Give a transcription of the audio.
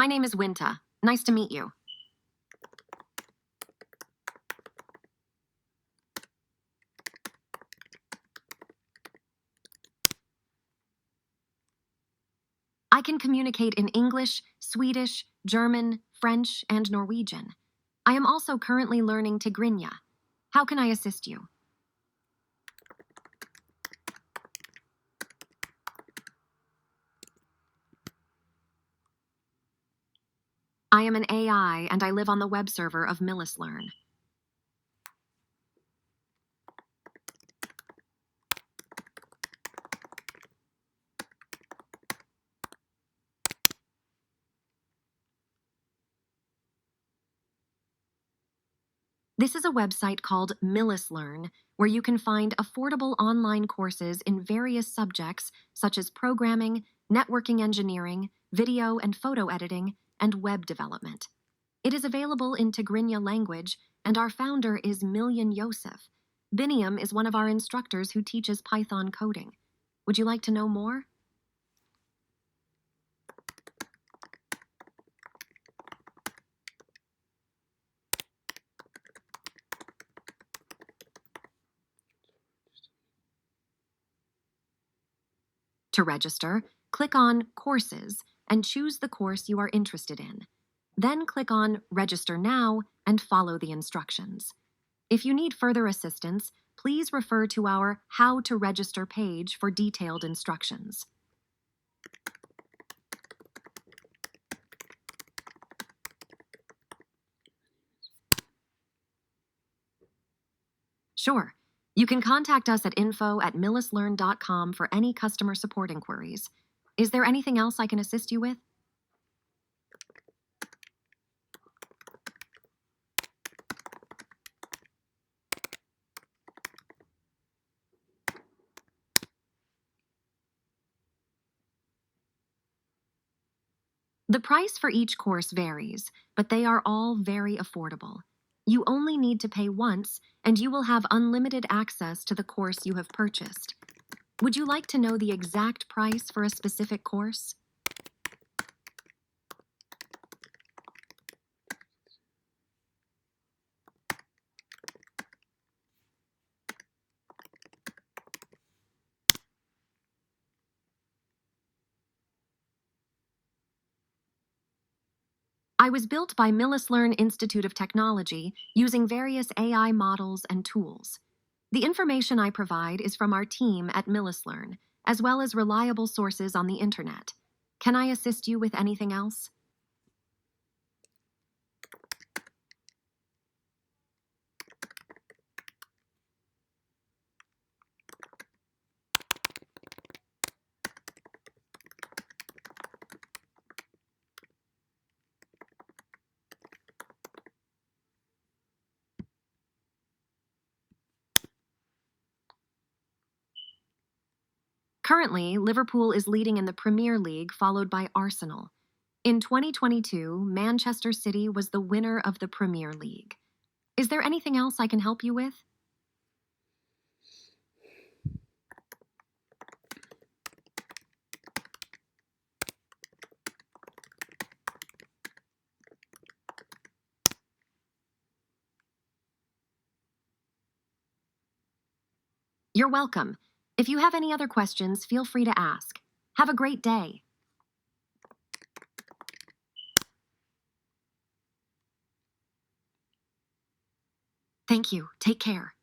My name is Winta. Nice to meet you. I can communicate in English, Swedish, German, French, and Norwegian. I am also currently learning Tigrinya. How can I assist you? I am an AI and I live on the web server of Millislearn. This is a website called Millislearn, where you can find affordable online courses in various subjects such as programming, networking engineering, video and photo editing, and web development. It is available in Tigrinya language, and our founder is Miljan Yosef. Biniam is one of our instructors who teaches Python coding. Would you like to know more? To register, click on Courses and choose the course you are interested in. Then click on Register Now and follow the instructions. If you need further assistance, please refer to our How to Register page for detailed instructions. Sure. You can contact us at info@millislearn.com for any customer support inquiries. Is there anything else I can assist you with? The price for each course varies, but they are all very affordable. You only need to pay once, and you will have unlimited access to the course you have purchased. Would you like to know the exact price for a specific course? I was built by Millislearn Institute of Technology using various AI models and tools. The information I provide is from our team at Millislearn, as well as reliable sources on the internet. Can I assist you with anything else? Currently, Liverpool is leading in the Premier League, followed by Arsenal. In 2022, Manchester City was the winner of the Premier League. Is there anything else I can help you with? You're welcome. If you have any other questions, feel free to ask. Have a great day. Thank you. Take care.